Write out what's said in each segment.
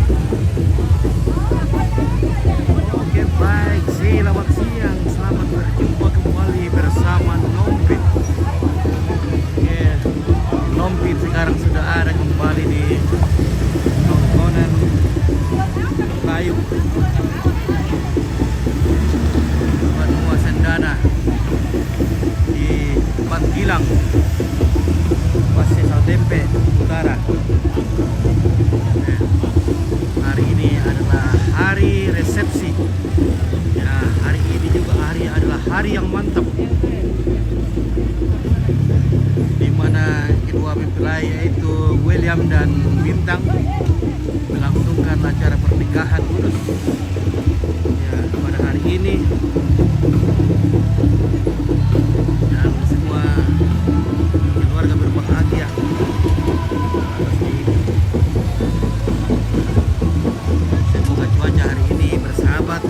Oke, baik, selamat siang, selamat berjumpa kembali bersama Nompit. Oke, Nompit sekarang sudah ada kembali di tongkonan kayu Benua Sendana di Panggilang, Pasir Saltempe Utara. Hari ini adalah hari resepsi. Ya, hari ini juga adalah hari yang mantap, di mana kedua mempelai yaitu William dan Bintang melangsungkan acara pernikahan kudus. Ya, pada hari ini dan semua keluarga berbahagia atas ini. Semoga cuaca hari ini bersahabat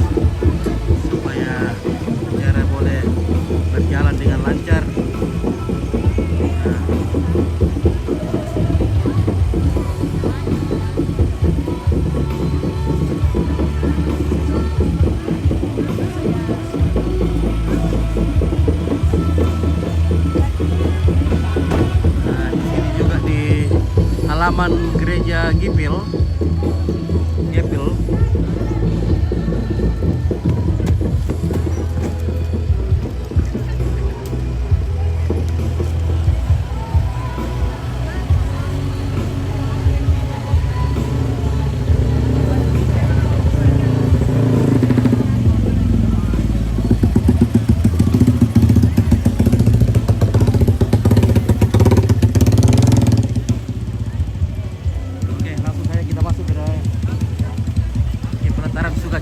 supaya acara boleh berjalan dengan lancar. Nah, di sini juga di halaman gereja Gipil.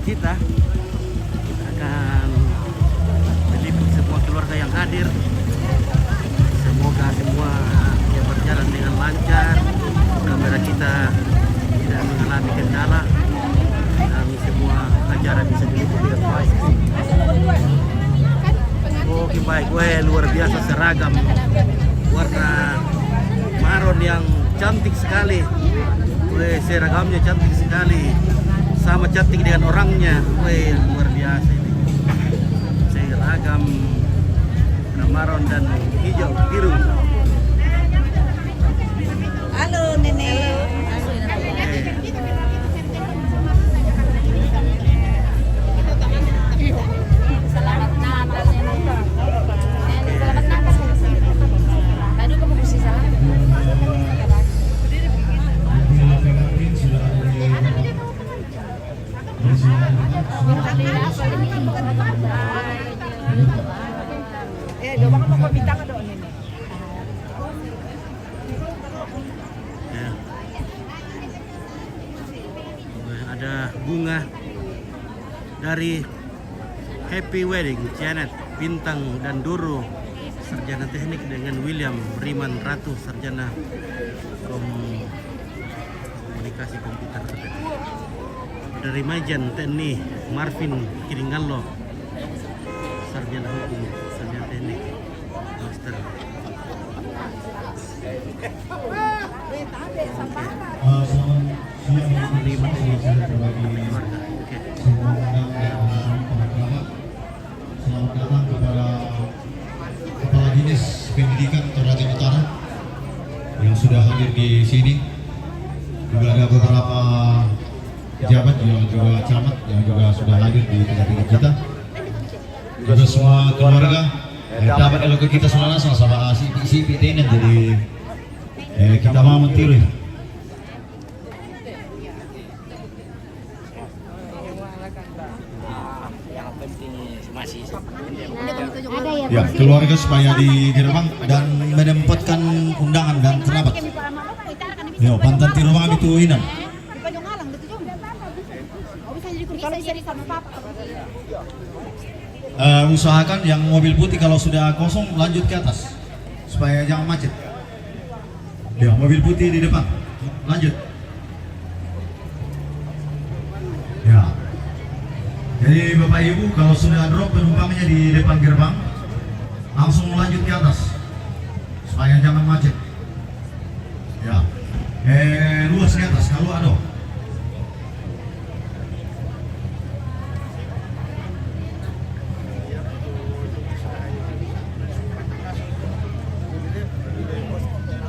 Kita akan meliput semua keluarga yang hadir. Semoga semua berjalan dengan lancar, kamera kita tidak mengalami kendala, dan semua acara bisa diliput dengan baik. Oke, baik, luar biasa seragam warna maron yang cantik sekali. Seragamnya cantik sekali, sama cantik dengan orangnya. Luar biasa ini. Seragam maron dan hijau biru. Halo Nenek. Selamat Natal Nenek. Selamat Natal. Tadi kamu mesti salam. Doa kamu mau minta ke doa Nenek. Ya. Ada bunga dari Happy Wedding Janet Bintang dan Duru, sarjana teknik, dengan William Riman Ratu, sarjana komunikasi komputer. Dari Majan TNI Marvin Kiringallo, sarjana hukum, sarjana teknik, master. Selamat datang kepada Kepala Dinas Pendidikan Toraja Utara yang sudah hadir di sini. Juga ada beberapa pejabat yang juga camat yang juga sudah hadir di tengah-tengah kita. Juga semua keluarga dapat elogi kita semua sama si PTN, jadi kita mau mentiru. Ya, keluarga supaya di gerbang dan menempatkan undangan dan kerabat. Yo, pantan di rumah itu inan. Usahakan yang mobil putih kalau sudah kosong lanjut ke atas supaya jangan macet. Ya, mobil putih di depan lanjut. Ya. Jadi Bapak Ibu kalau sudah drop penumpangnya di depan gerbang langsung lanjut ke atas supaya jangan macet. Ya. Luas ke atas kalau ada.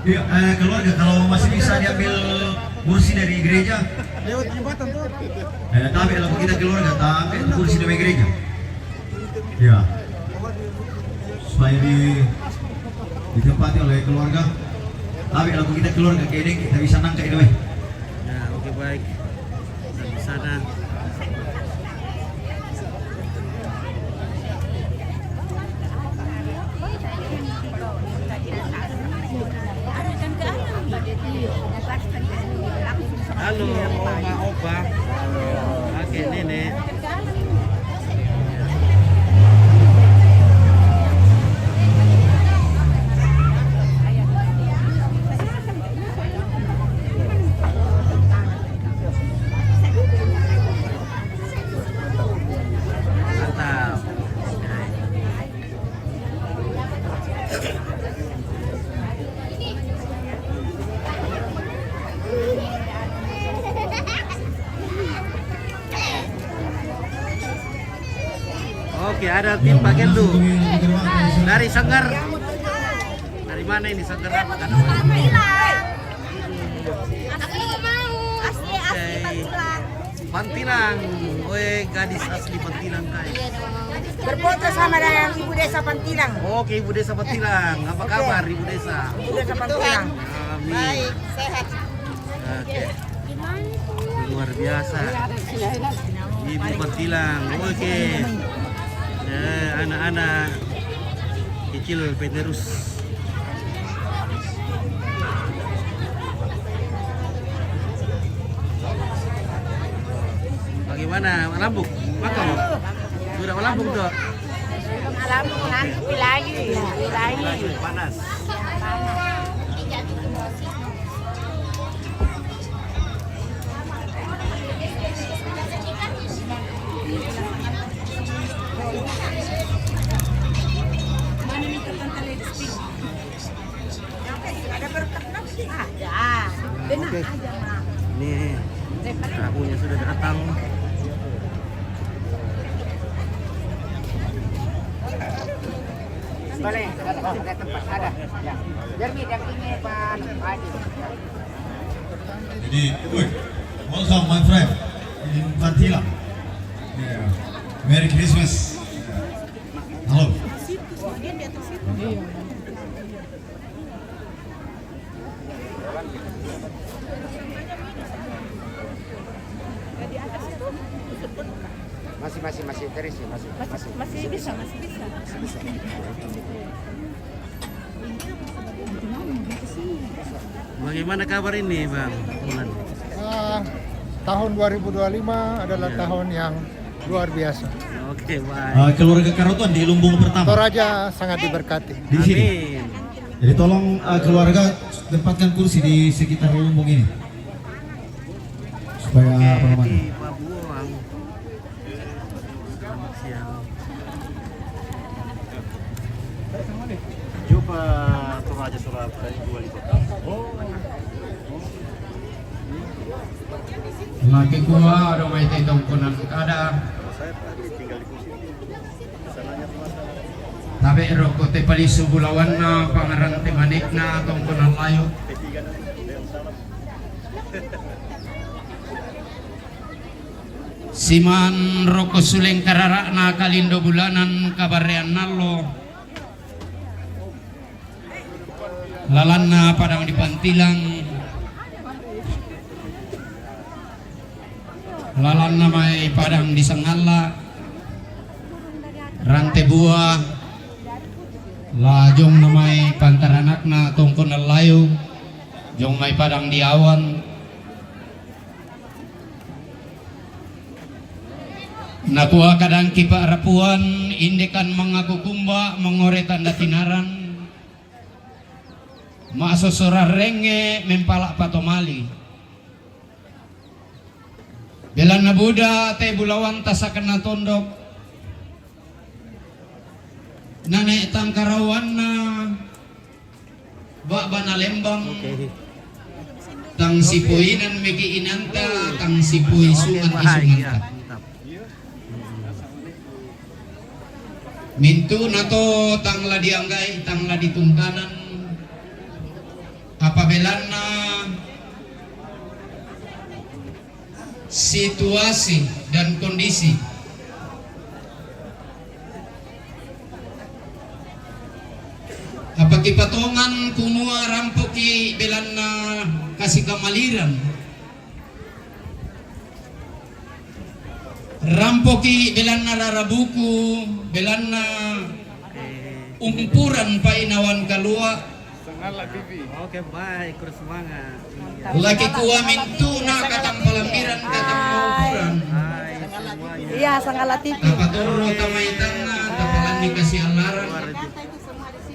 Iya, keluarga kalau masih bisa diambil kursi dari gereja. Lewat jembatan tuh. Tapi kalau kita keluarga, tak ambil kursi dari gereja. Ya. Supaya ditempati oleh keluarga. Tapi kalau kita keluarga kayak ini, kita bisa nangkep ini. Ya, oke baik. Dan di sana. Halo, Oma, Opa, kakek, nenek. Mantap. Oke, ada tim Pak Gendu dari Sanggar. Dari mana ini Sanggar? Pantilang. Weh, gadis asli Pantilang kai. Berfoto sama dengan Ibu Desa Pantilang. Oke, Ibu Desa Pantilang. Apa kabar Ibu Desa? Ibu Desa Pantilang. Amin. Sehat. Oke. Luar biasa. Ibu Pantilang. Oke. Anak-anak kecil penerus. Bagaimana? Melambung? Makan? Sudah melambung tuh? Melambung nanti pilayu. Panas. Ada berkat nasi? Ada. Benar Oke. aja, Mak. Nih, tahunya sudah datang. Boleh, ada tempat, ada. Ya. Jermi yang ini Pak Haji. Jadi, welcome my friend in Pantila. Yeah. Merry Christmas. Halo. Masih terus ya, masih bisa. Bagaimana kabar ini, Bang? Bulan. Tahun 2025 adalah Ya. tahun yang luar biasa. Oke, baik. Keluarga Karoton di Lumbung pertama. Toraja sangat diberkati. Di sini. Amin. Jadi tolong keluarga tempatkan kursi di sekitar lumbung ini. Supaya Oke, apa namanya? di Pabuang. Selamat siang. Jumpa Toraja Surabaya wali kota. Laki gua ada mai tetong kunan kada. Saya tadi tinggal di kursi. Sananya masalah. Tabe roko te pali subulawan na pangaran te manik na tong kunan layo. P3 dan yang salah. Siman roko suleng karara na kalindo bulanan kabarean nalo. Lalan na padang di Pantilang. Lalan na may padang di Sangala. Rante buah. Lajong na may pantaranak na tungkol na layo. Jong may padang di awan. Nakuha kadang kipa rapuan, indikan mga kukumba, mengoretan datinaran. Maasosora renge, mempalak patomali. Belan na Buddha, tay bulawan tasakan na tondok. Nanay tangkarawan na baba na lembang. Oke. Tang sipuinan megi inanta, tang sipui sungan Oke, baik. Ya, isunganta. mantap. Mintu nato tang ladi anggai, tang ladi tungkanan. apabila situasi dan kondisi apa kipatongan kumua rampoki belana kasih kamaliran rampoki belana rarabuku belana umpuran painawan kalua Oke, baik, kurang semangat. laki kuah mintuna katang palampiran katang umpuran Hai semuanya. Iya, Sangala TV. tapatoro tamay tanga tapalan dikasih alaran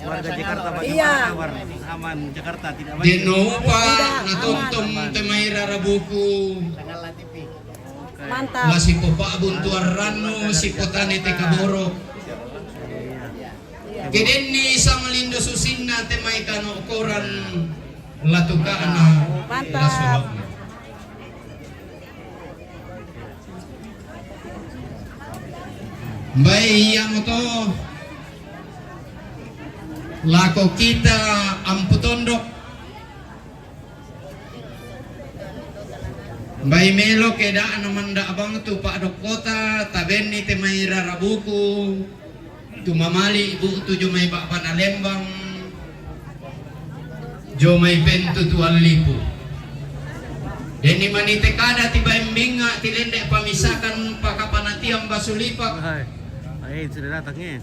Warga Jakarta bagaimana Iya. kabar? Aman, Jakarta tidak banjir. Denopa natuntong temay rarabuku Mantap. masih popa buntuar rano si potane te kaboro keden ni samalindo susinna temay kano koran latukaana Mantap. lasulok Mbay iya mo to lako kita amputondok Mbay melo keda naman da abang tu pak dok kota taben ni temay rarabuku tu mamali ibu tu jomay bakpan alembang jomay pentu tu alipu deni manite kada tiba embinga tilende pamisakan pakapanatiang basulipak Hai. Baik, sudah datangnya.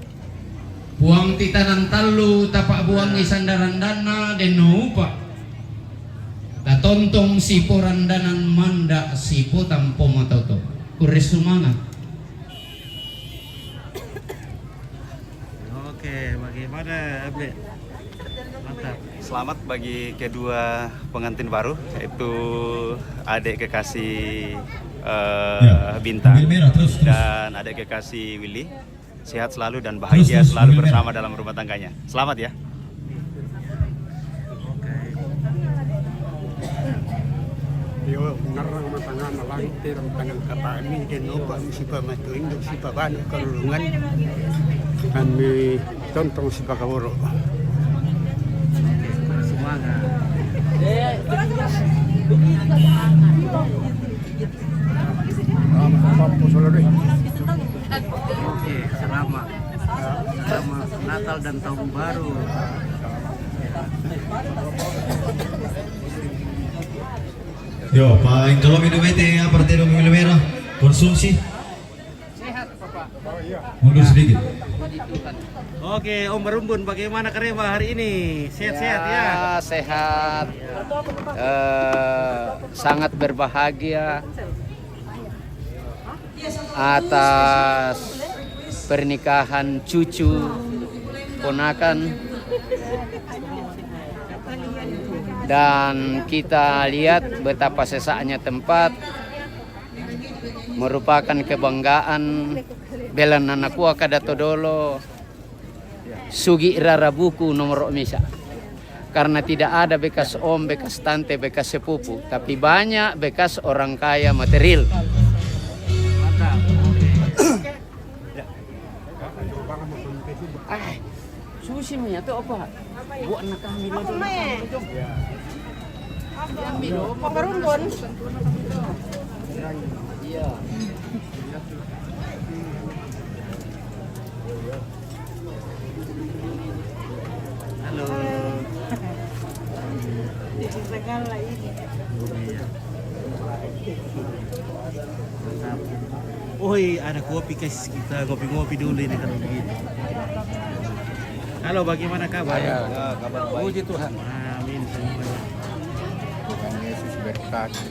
buang titanan talu tapak buang isandaran dana denupa tatontong si porandanan manda si potampo matoto kuris semangat Oke, bagaimana update? Mantap. Selamat bagi kedua pengantin baru, yaitu adik kekasih Bintang mobil merah, terus. dan adik kekasih Willy. Sehat selalu dan bahagia Terus, selalu mobil merah. bersama dalam rumah tangganya. Selamat ya. Yo ngarang matanga malang tirang tangang kata ini denopa si pamatu indo si pabano karulungan kami tontong si pakaworo. Kurang semangat. Oke, selamat. Selamat Natal dan Tahun Baru. Yo, paling kalau minum itu apa artinya minum merah? Konsumsi. Mundur sedikit. Oke, Om Berumbun, bagaimana Karema hari ini? Sehat-sehat ya? Sehat. Sangat berbahagia atas pernikahan cucu ponakan, dan kita lihat betapa sesaknya tempat merupakan kebanggaan belan anakku kada todolo sugi rarabuku nomor misa, karena tidak ada bekas om, bekas tante, bekas sepupu, tapi banyak bekas orang kaya material. Mantap. Susi punya tuh apa? Buat anak kami dulu. Pemberumbun. Iya. Halo. Segala ini. Mantap. Oi, ada kopi guys, kita ngopi-ngopi dulu ini kalau begini. Halo, bagaimana kabar? Kabar baik. Puji Tuhan. Amin semuanya. Tuhan Yesus berkati.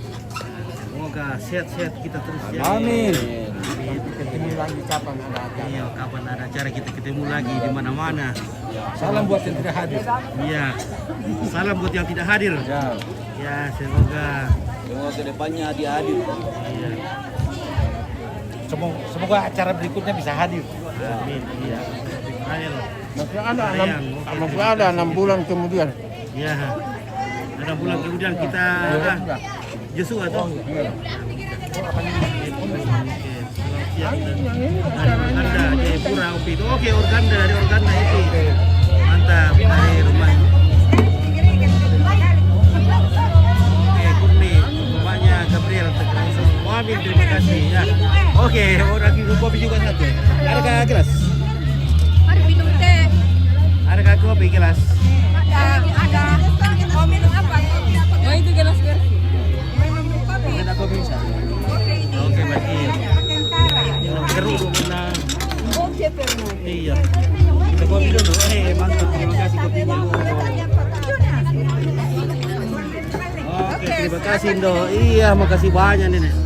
Semoga sehat-sehat kita terus ya. Amin. Amin. Ketemu lagi kapan ada acara. Iya, kapan ada acara kita ketemu lagi di mana-mana. Salam buat yang tidak hadir. Iya. Salam buat yang tidak hadir. Ya. Ya, semoga. Semoga kedepannya dia hadir. Iya. Semoga acara berikutnya bisa hadir. Amin. Iya. Ayo. Masih ada 6 bulan kemudian. Iya. Ada bulan kemudian kita Joshua tuh. Siang dari Organda Jayapura Upi itu. Oke, Organda dari Organda itu. Mantap dari rumah. Amin, terima kasih ya. Oke, orang minum kopi juga satu. Adakah gelas? Mari minum teh. Adakah kopi gelas? Ada. Mau minum apa? Oh itu gelas versi. Minum kopi. Ada kopi bisa. Kopi ini. Oke, baik. Iya. Kentara. Yang keruk mana? Oke, Fernando. Iya. Kita kopi dulu. Mantap. Terima kasih kopinya. Oke, terima kasih Indo. Iya, makasih banyak Nenek.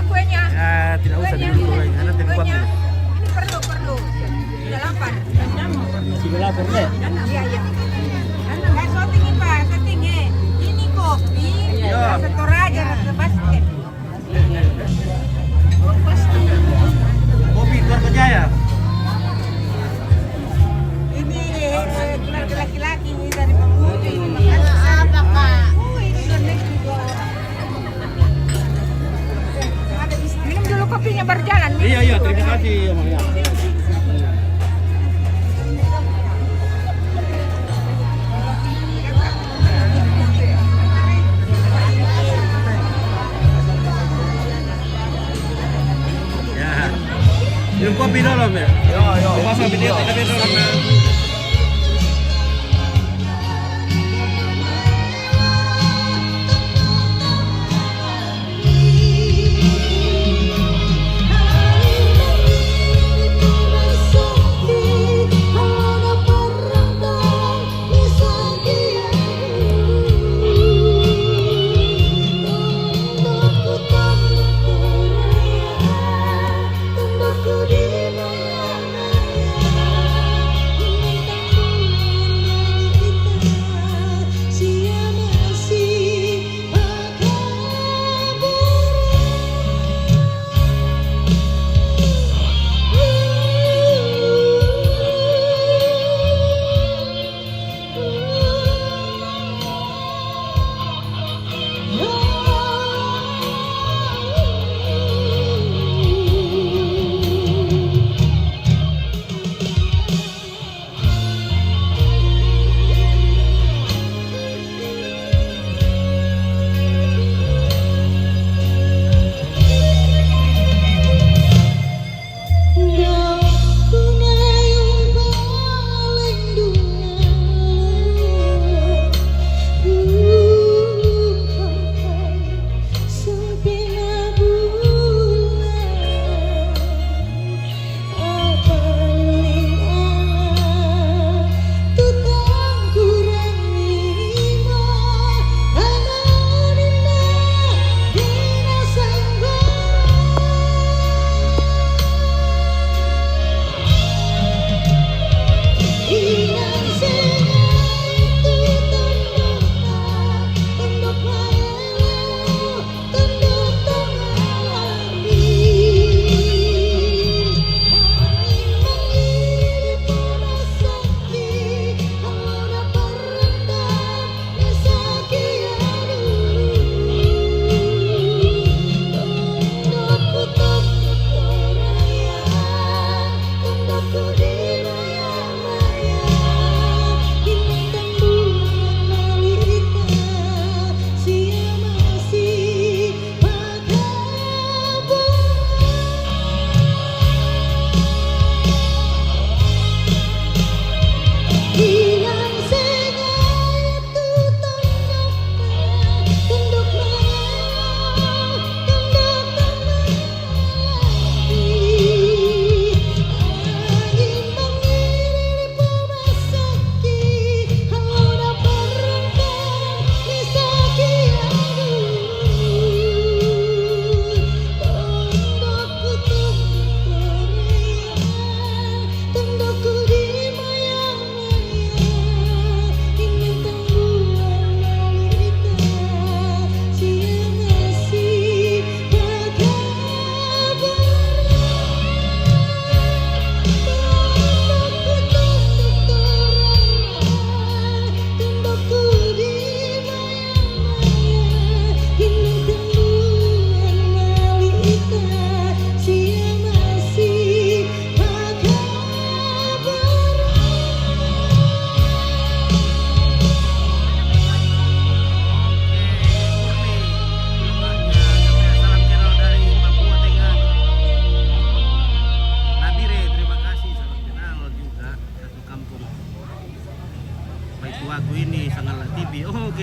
Kuenya. Ya, tidak usah dulu. Nanti kuat. Ini perlu. Udah lapar. Sudah lapar deh. Iya. Nggak shooting Pak, shooting ini kopi. Iya. Setor aja ke basket. Kopi keluar kerja ya? Ini keluarga laki-laki ini dari Mamuju ini makan apa Kak? Ini negeri juga. Minum dulu kopinya baru jalan. Iya, terima kasih Om ya. Ya. Minum kopi dulu, Om ya? Yo. Pasang video kita dulu karena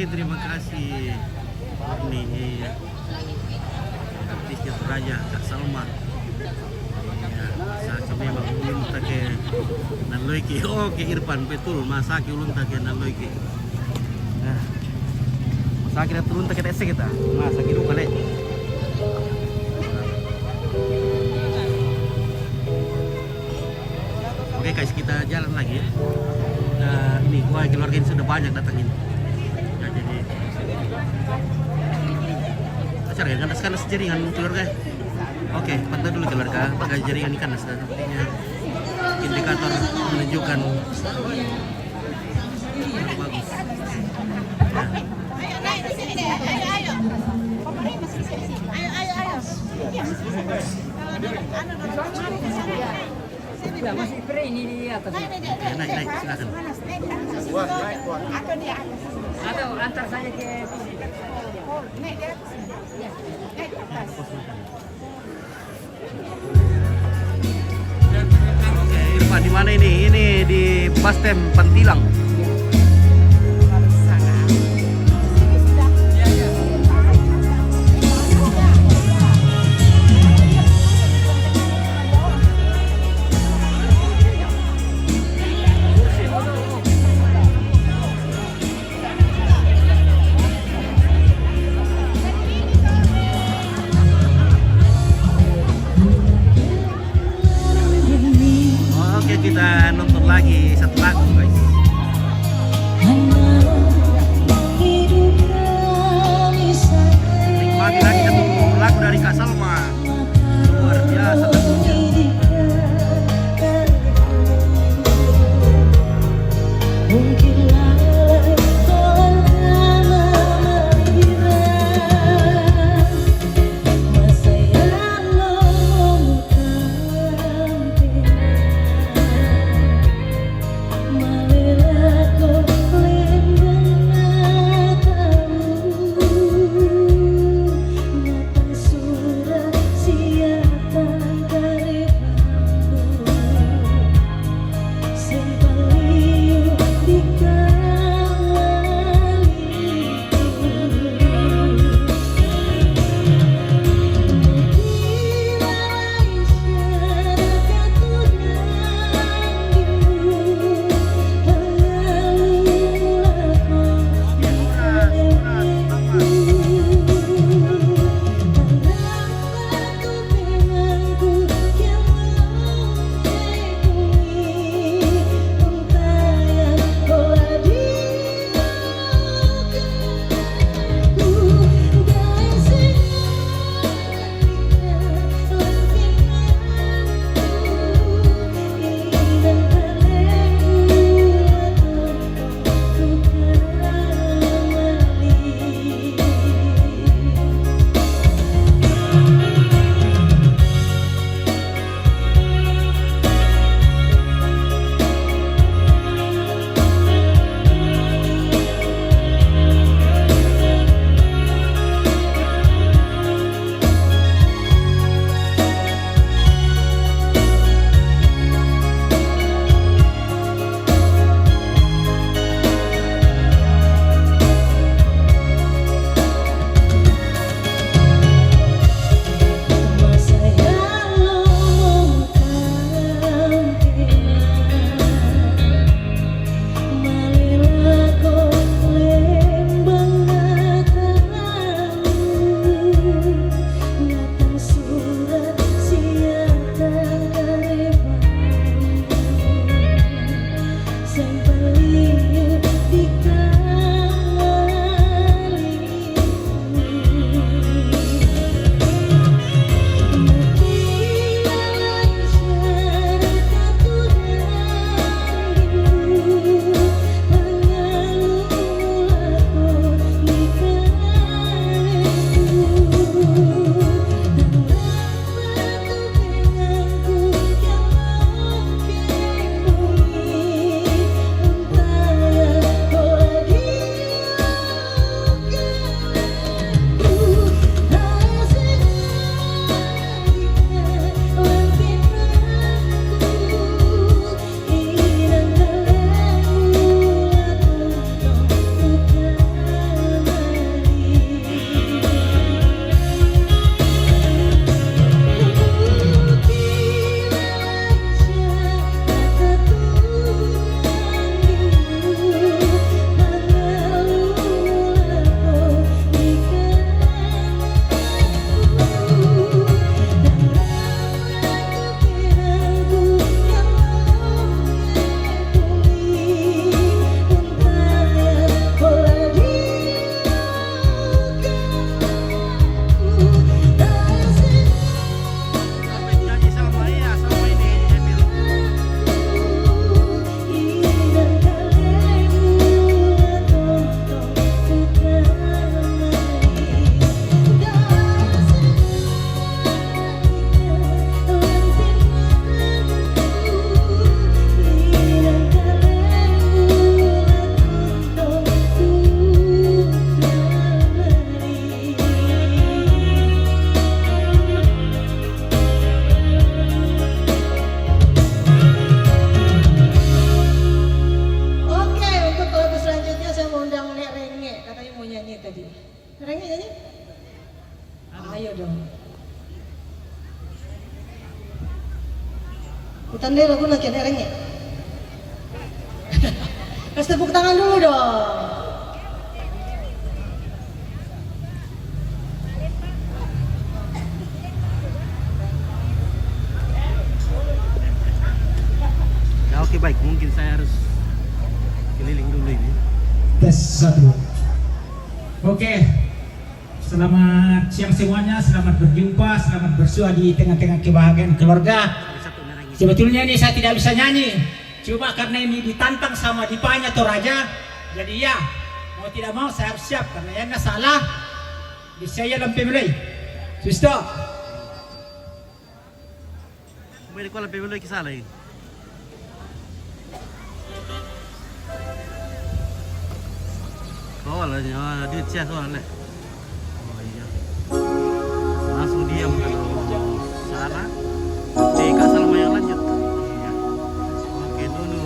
terima kasih. Ini artisnya Toraja Kak Salma. Ya, saya memang ulun take naloiki. Oh, ke Irfan betul. Masaki ulun take naloiki. Nah, masaki dah turun take tes kita. Masaki dulu kali. Oke guys, kita jalan lagi ya. Ini gua keluarga ini sudah banyak datangin. Ya, jadi acara ya, kandas jaringan keluarga. Oke, pantau dulu keluarga, pakai jaringan ikan dan artinya indikator menunjukkan bagus. Ya. Ayo naik di sini deh. Ayo. Pemerintah masih di sini. Ayo. Iya, masih bisa. Anu dorong mari ke sini. Ya, masih pre ini di atas. Naik, silakan. Atau di atas. Atau antar saja ke Naik di atas. Iya. Naik di atas. Oke, Irfan di mana ini? Ini di Bastem Pantilang. Oke, kita nonton lagi satu lagu guys. Nikmati lagi satu lagu dari Kak Salma. Luar biasa lagunya. Male Utanda lagu lagi nerengnya. Kasih tepuk tangan dulu dong. Ya oke baik, mungkin saya harus keliling dulu ini. Tes 1. Oke. Selamat siang semuanya, selamat berjumpa, selamat bersua di tengah-tengah kebahagiaan keluarga. Sebetulnya ini saya tidak bisa nyanyi, cuma karena ini ditantang sama Dipanya Toraja, jadi ya mau tidak mau saya harus siap karena yang nggak salah di saya lampai mulai. Suster. Boleh kau lampai mulai kisah lain. Kau lah, dia cia soalnya. Oh iya. Langsung diam kalau salah. Kak Salma yang lanjut. Iya. Oke dulu.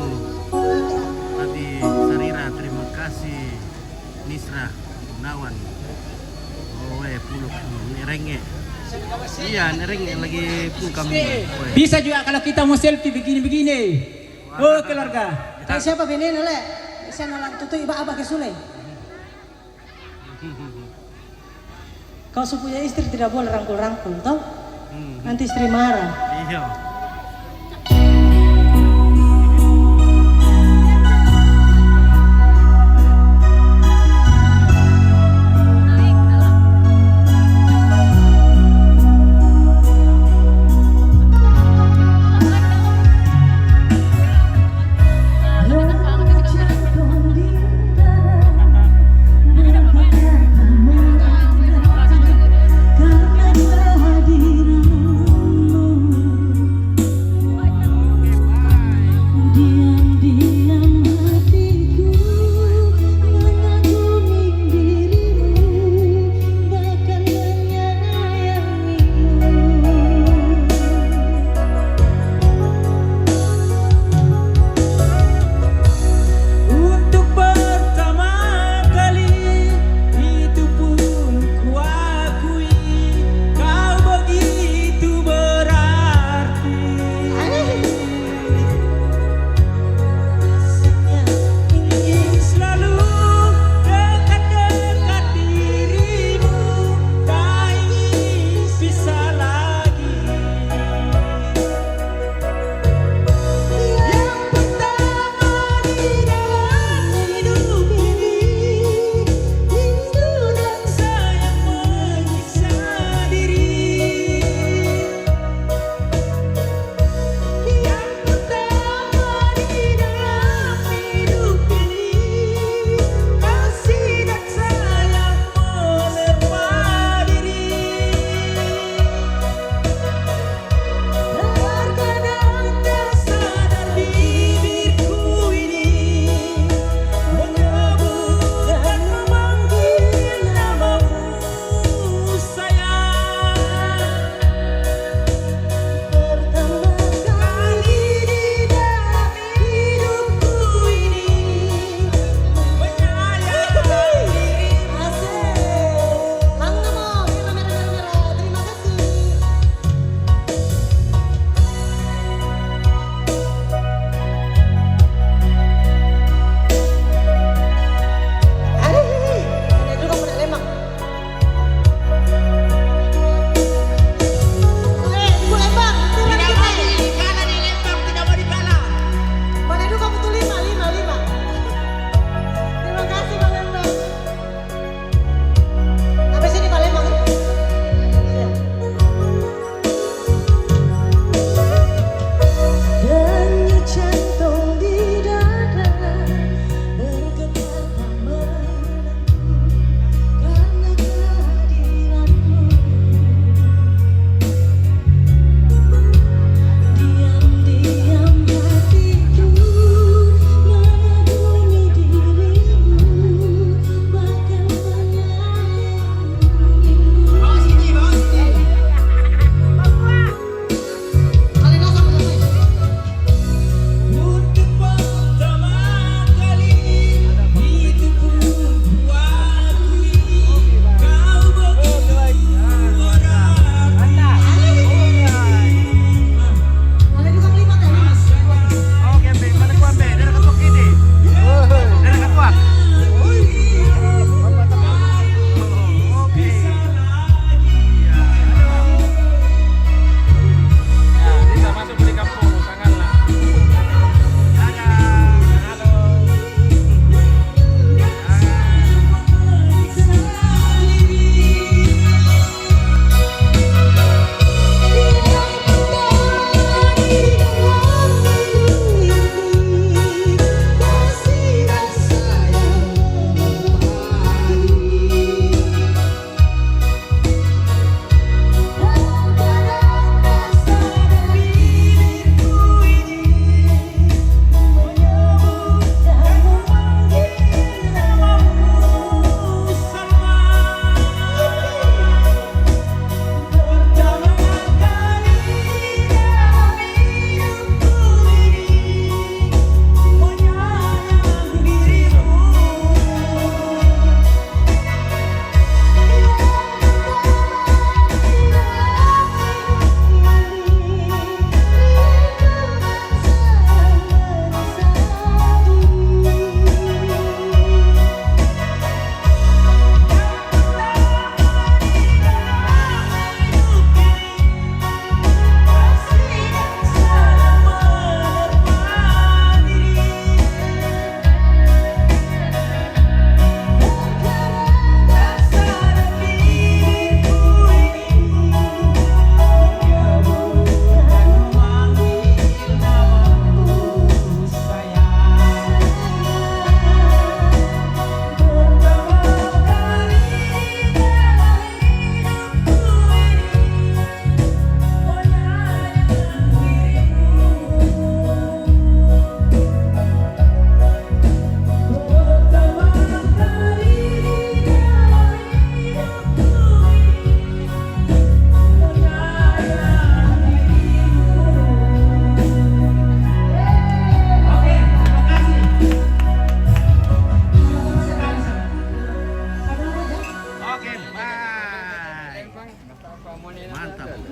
Tadi Sarira, terima kasih. Nisra, Nawan. Oh puluk nerenge. Iya nerenge lagi puluk kami. Bisa juga kalau kita mau selfie begini-begini. Oh keluarga. Kayak siapa bener le? Saya nalang tutu iba abah ke Sule. Kau punya istri tidak boleh rangkul-rangkul, toh? Nanti istri marah. Iya.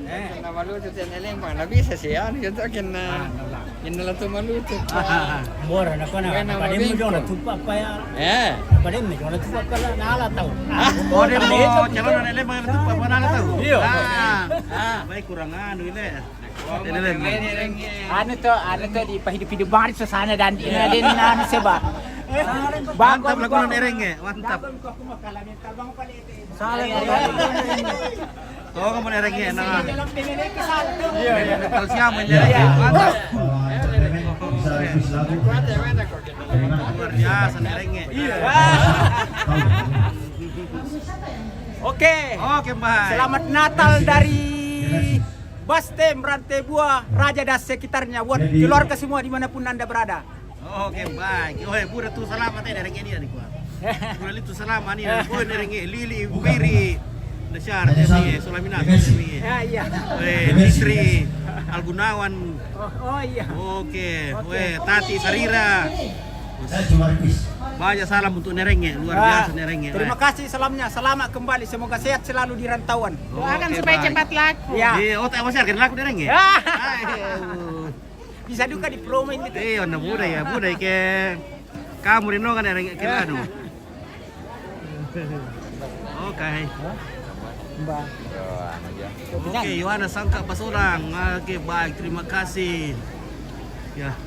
Nama lucu saya lempang, nggak bisa sih ya. Itu kena tu malucu. Bora na ko na. Pada mo dong na tupa pa ya. Pada mo dong na tupa pa na ala tahu. Oh, dia mau calon nenek mau itu apa mana tahu? Iya. Baik kurang anu ini. Ano to di pahidup-hidup banget sa sana dan din na seba. Mantap lagu nerengnya, mantap. Oh, kamu nerengnya nah. Iya. Kalau siapa nerengnya, mantap. Bisa revisi lagu. Luar biasa nerengnya. Oke, baik. selamat Natal dari Bastem, Rantai Buah, Raja dan sekitarnya buat keluarga semua dimanapun Anda berada. Oke, baik. Oh, budak tu selamat nerengnya dia nih gua. Budak itu selamat nih. Oh, nerengnya Lili Beri. Nasyar ini Sulaminat ini. Iya. Istri Algunawan. Oh iya. Oke. Tati Sarira. Saya cuma revisi. Banyak salam untuk nerengnya, luar biasa nerengnya. Terima kasih salamnya, selamat kembali, semoga sehat selalu di rantauan. Doakan supaya cepat laku. Ya. Tak masih kan laku nerengnya. Bisa juga di promo ini. Onda budaya ke kamu rino kan nerengnya ke anu. Oke. Oke, Yohana Sangka Basorang. Oke, baik, terima kasih. Ya,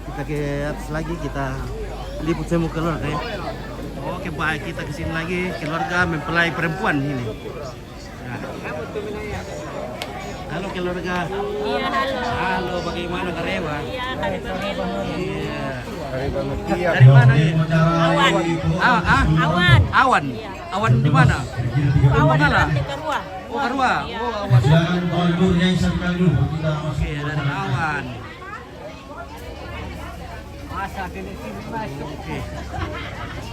kita ke atas lagi, kita liput semua keluarga ya. Oke, baik, kita kesini lagi keluarga mempelai perempuan ini. Ya. Halo keluarga. Iya, halo. Halo, bagaimana Karewa? Iya, Karewa. Iya. Iya. Dari mana ya? Awan. Awan. Awan. Awan di mana? Awan Mana? di Karua. Oh, Karua. Oh, Awan. Silakan kawan dulu nyanyi satu kali dulu. Kita masuk. Oke, dari Awan. Oke.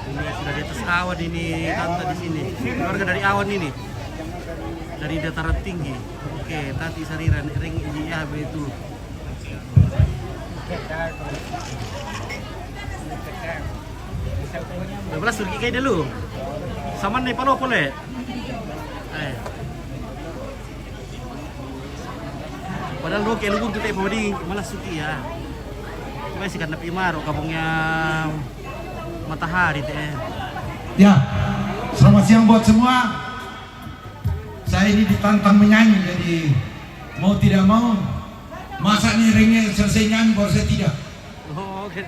Ini sudah di atas awan ini, tante di sini. Keluarga dari awan ini. Dari dataran tinggi. Oke, Tati Sarira ring iya betul. Belas pergi kayak dulu. Sama nih palo boleh. Padahal lo kayak lugu kita pemudi malas suki ya. Cuma sih karena Pimaro kampungnya Matahari teh. Ya, selamat siang buat semua. Saya ini ditantang menyanyi, jadi mau tidak mau, masa nih ringnya selesai nyanyi baru saya tidak. Oh, oke.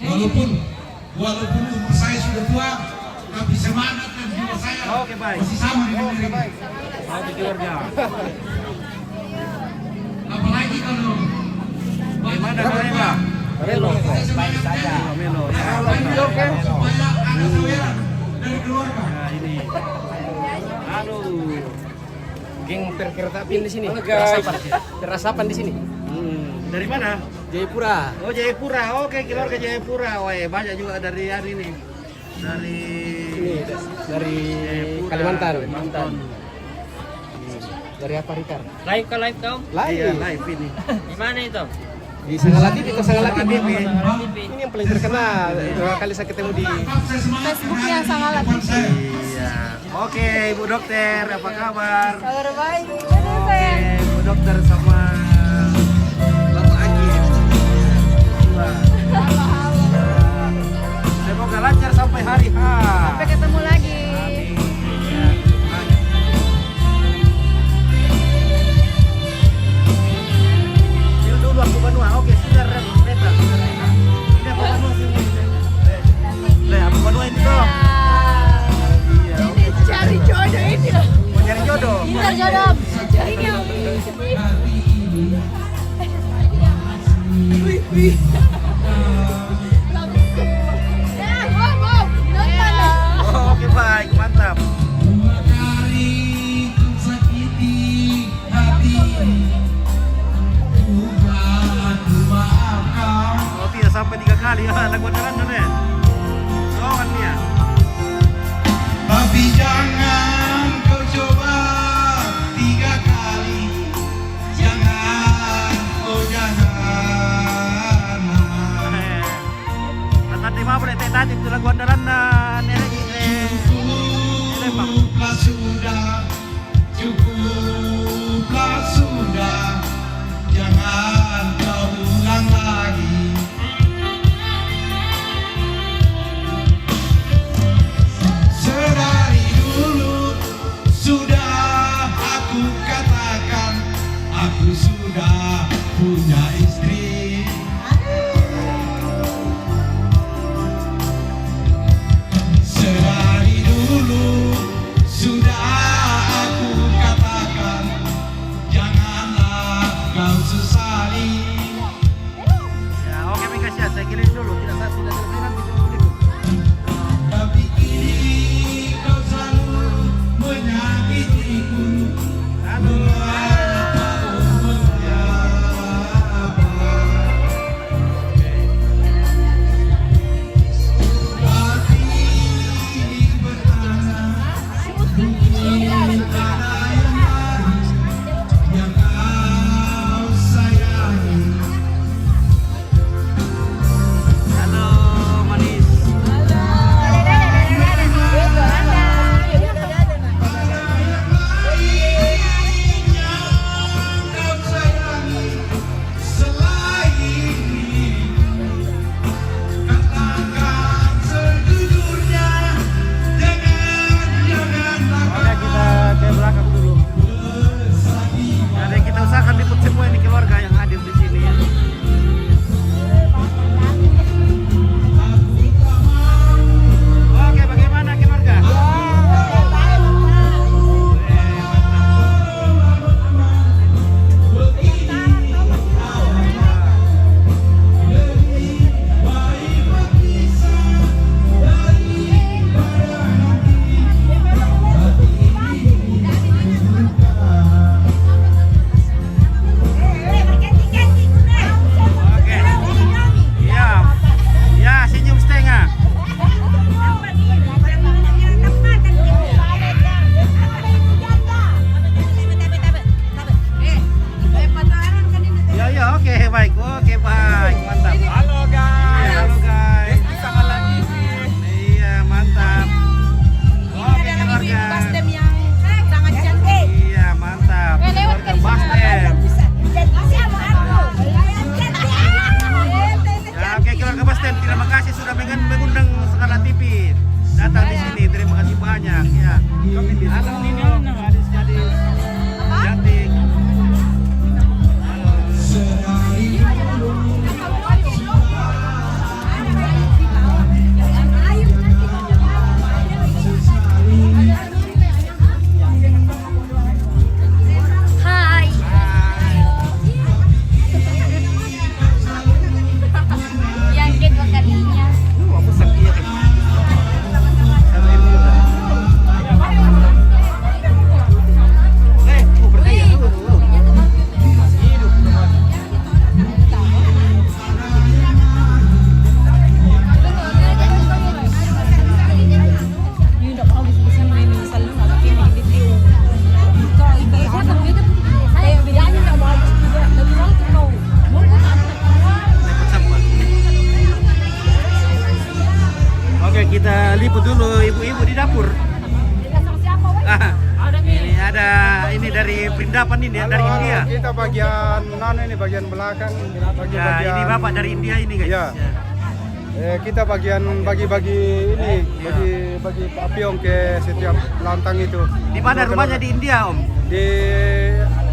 Walaupun umur saya sudah tua, tapi semangat dan jiwa saya masih sama dengan ring. Oke, keluarga. Apalagi kalau Gimana Karewa? Melo, baik saja. Melo. Supaya ada saudara dari keluarga. Nah, ini. Halo. Geng perkereta apian di sini. Terasapan di sini. Dari mana? Jayapura. Oh, Jayapura. Oke, keluarga Jayapura. Wah, banyak juga dari hari ini. Dari Jayapura, Kalimantan. Dari apa Rikar? Live kau? Iya, live ini. Di mana itu? Di Sangalat TV, TV. Ini yang paling terkenal. Dua kali saya ketemu di Facebooknya Sangalat. Iya. Oke, Ibu Dokter, apa kabar? Kabar baik. Oke, Ibu Dokter sama Bapak Aji. Semoga lancar sampai hari H. Sampai ketemu lagi. Dulu aku Banua. Oke, sudah kereta. Ini apa Banua sini? Apa Banua ini tuh? Iya, oke. Cari jodoh ini loh. Mau nyari jodoh. Pintar jodoh. Ini yang Oke, baik, mantap. Dua kali ku sakiti hati, bukan ku maafkan. Oh, tidak sampai 3 kali ya, lagu jalan dulu ya. Soal ya. Tapi jangan kau coba 3 kali. Jangan, oh jangan. Tadi mah boleh tadi itu lagu andalan nenek Cukuplah sudah, cukuplah aku sudah punya istri. Sedari dulu sudah aku katakan, janganlah kau sesali. Ya, oke Mika Syah, saya kirim dulu. Tidak selesai nanti dulu. Tapi kini kau selalu menyakitiku. Kita liput dulu ibu-ibu di dapur. Ini ada ini dari Perindapan ini dari India. Kita bagian mana ini bagian belakang. Ya, ini Bapak dari India ini guys. Ya. Kita bagian bagi-bagi ini, bagi apiong ke setiap lantang itu. Di mana rumahnya di India, Om? Di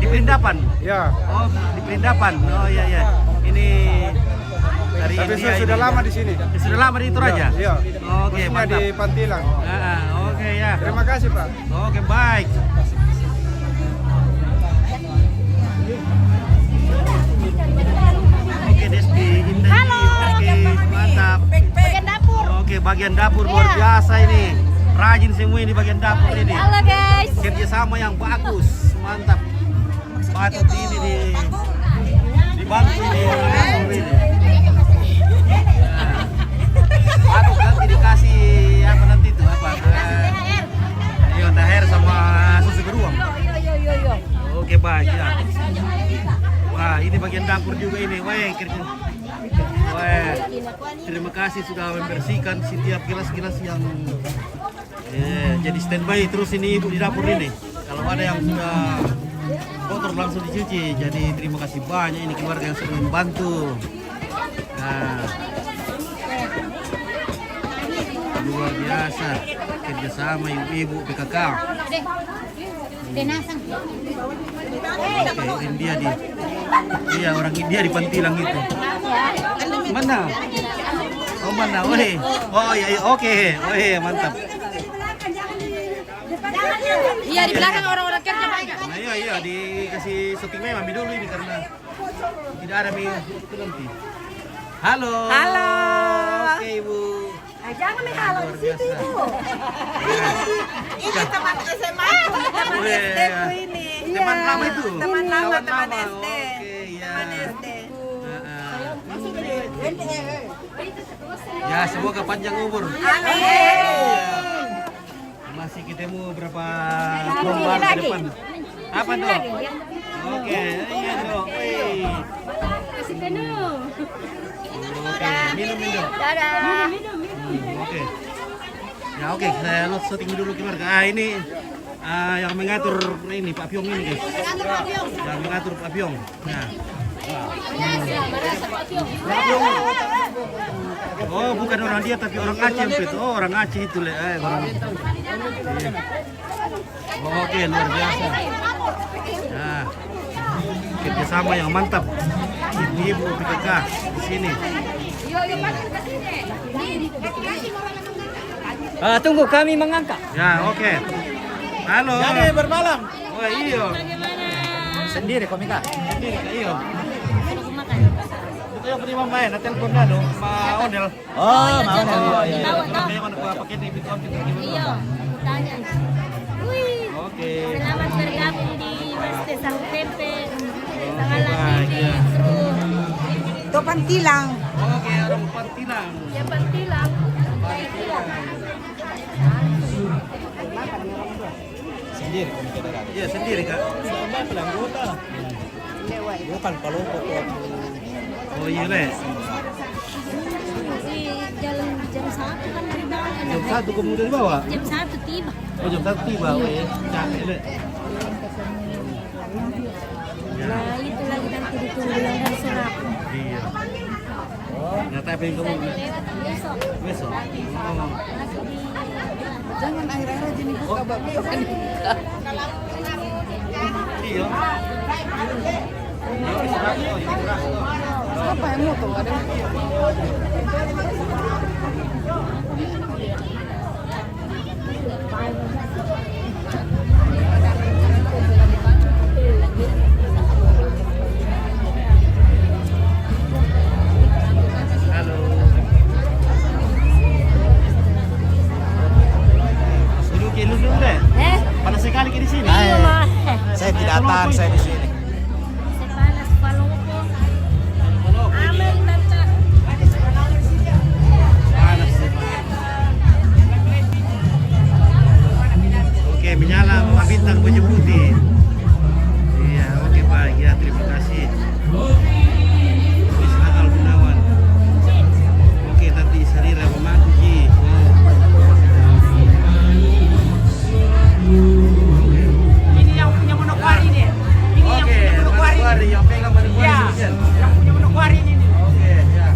Perindapan. Ya. Oh, di Perindapan. Oh iya ya. Ini dari Tapi India. sudah lama di sini. Sudah lama di Toraja? Iya. Oke, Maksudnya mantap. di Pantilang. Oke ya. Terima kasih, Pak. Oke, baik. Oke, Desti. Halo. Oke, mantap. Bagian dapur. Oke, bagian dapur luar biasa ini. Rajin semua ini bagian dapur ini. Halo guys. Kerjasama yang bagus, mantap. Patut ini dibantu ini. Patut nanti dikasih apa nanti itu apa? Iya, THR sama susu beruang. Yo. Oke, baik ya. Wah, ini bagian dapur juga ini. Wah, kerja. Wah, terima kasih sudah membersihkan setiap gelas-gelas yang jadi standby terus ini ibu di dapur ini. Kalau ada yang sudah kotor langsung dicuci. Jadi terima kasih banyak ini keluarga yang sudah membantu. Nah, luar biasa kerjasama ibu-ibu PKK. Denasang. India di. Iya, orang India di Pantilang itu. Mana? Oh mana? Woi. Oh iya, iya. Oke. Woi, mantap. Iya, di belakang orang-orang kerja banyak. Nah, iya, dikasih syuting Mami dulu ini karena tidak ada Mami itu nanti. Halo. Halo. Oke, Ibu. Jangan halo di situ, Ibu. Ini teman SMA, teman SD ku ini. Teman lama itu. Teman lama, teman SD. Oke, iya. Teman SD. Ya, semoga panjang umur. Amin. Masih ketemu berapa perempuan ke depan. Apa dong? Oke, iya dong. Kasih penuh. Oke, minum. Dadah. Oke. Ya oke, saya syuting dulu keluarga. Ini yang mengatur ini Pak Pyong ini guys. Yang mengatur Pak Pyong. Nah. Oh, bukan orang dia tapi orang Aceh itu. Oh, orang Aceh itu orang. Iya. Oke, luar biasa. Nah, kerjasama yang mantap. Ibu PKK di sini. Tunggu kami mengangkat. Ya, oke. Halo. Jadi bermalam. Oh, iya. Sendiri komika. Sendiri, iya. Itu yang terima main, telepon dah dong, Ma Onel. Oh, mau dah. Iya. Kayak mana gua pakai di Bitcoin gimana? Iya, tanya. Wih. Oke. Selamat bergabung di Master Sang Pepe. Baik, ya. Itu Pantilang. Oke, orang Pantilang. Ya Pantilang. Sendiri komika darat. Iya, sendiri, Kak. Sama pelanggoda. Bukan kalau Oh, iya, Le. Di jalan jam 1 kan dari bawah. Jam 1 kemudian dibawa. Jam 1 tiba. Oh, jam 1 tiba, weh. Capek, Le. Nah, itu lagi nanti ditunggu yang dari Serapu. Iya. Nah, tapi kamu Besok. besok. Oh. Jangan akhir-akhir aja nih buka babi. Iya. Siapa yang mau tuh? Ada. Halo. Duduk dulu deh. Panas sekali di sini. Saya tidak tahan saya di sini. Sepanas Paloko. Amin tante. Panas sih. Oke, menyala Pak Bintang baju putih. Iya, oke Pak. Ya, terima kasih. Ismail Gunawan. Oke, tadi Sarira Mamaku Ji. Ini yang punya Manokwari nih. Ini yang Oke, punya Manokwari. Manokwari, yang pegang Manokwari. Ya, Sulsel. yang punya Manokwari ini. Oke, ya.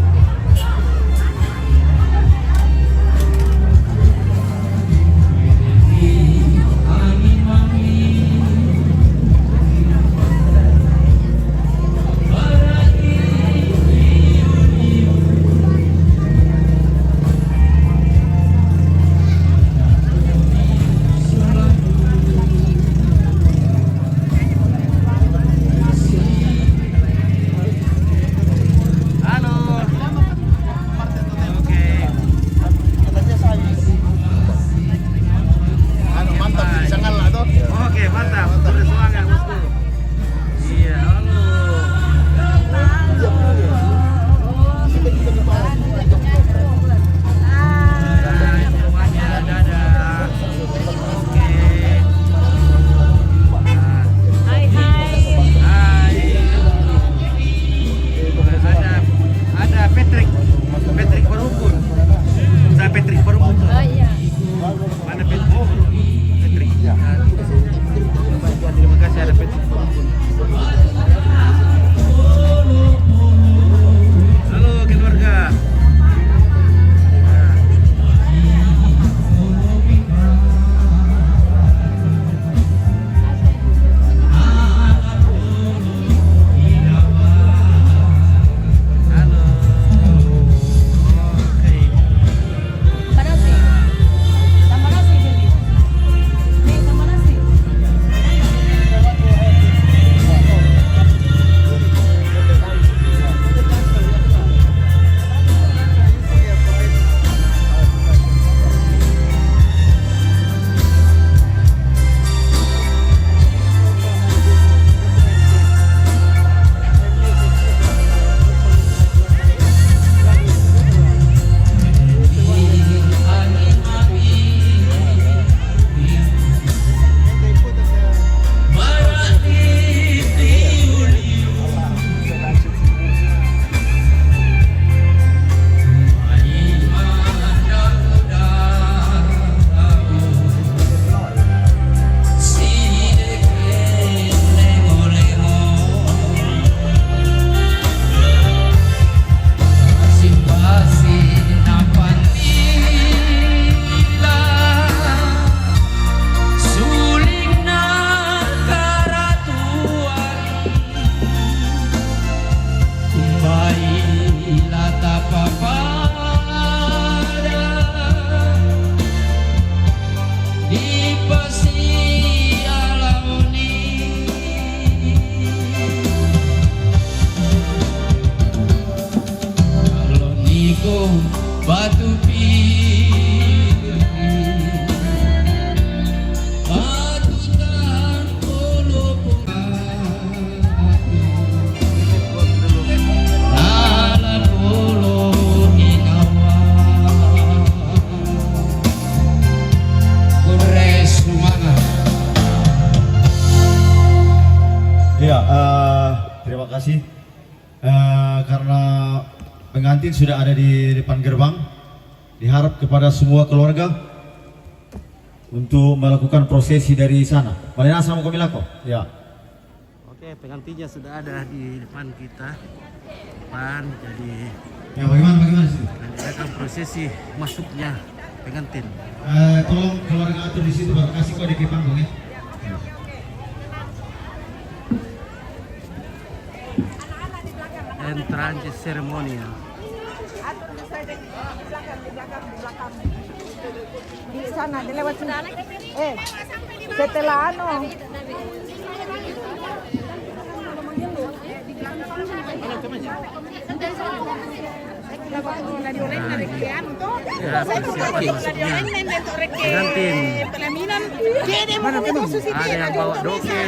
Bago batu piring batu tanpolo dalam polo inawa Polres Lumanga. Ya, terima kasih karena pengantin sudah ada di depan gerbang. Diharap kepada semua keluarga untuk melakukan prosesi dari sana. Malena sama Komilako. Ya. Oke, pengantinnya sudah ada di depan kita. Depan, jadi Ya, bagaimana sih? akan prosesi masuknya pengantin. Tolong keluarga atur di situ baru kasih kode ke panggung ya. Entrance ceremonial. Di sana, di lewat sana. Setelah pelaminan ada yang bawa doke.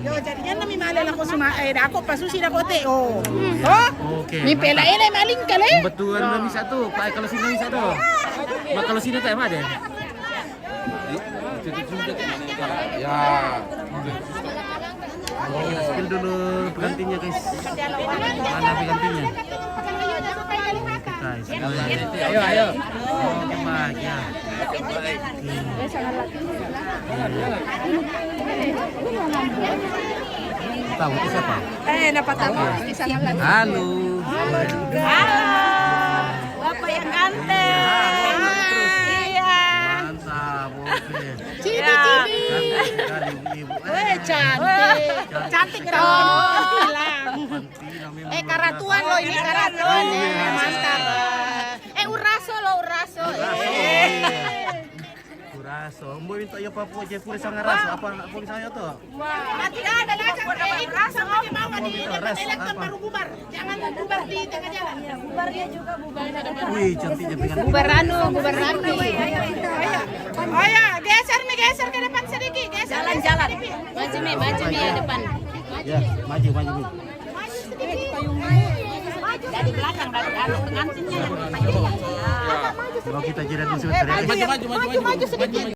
Yo jadinya nami malala ko ako pasusi na kote Oke. mi pela ina maling kale Kebetulan nami satu, Pak kalau sini nami satu. Mak kalau sini tak ada. Ya. Kita spill dulu pengantinnya guys. Mana pengantinnya? Guys, ayo. Oke, Pak. Ya. Tahu itu siapa? dapat tahu Halo. Bapak yang ganteng iya Mantap. Oke. cibi Cantik ibu. cantik dong bilang karatuan lo ini karatuan mantap uraso Uraso. Mbok minta ya Papua je puri sangat raso apa puri saya tuh? nanti ada uraso mau di depan baru bubar jangan bubar di tengah jalan bubarnya juga bubar Wih, cantiknya pengantin. bubar ayo geser ke depan sedikit geser jalan maju nih depan Ya, maju. dari belakang dari pengantinnya Kalau kita jeda dulu sebentar ya. maju sedikit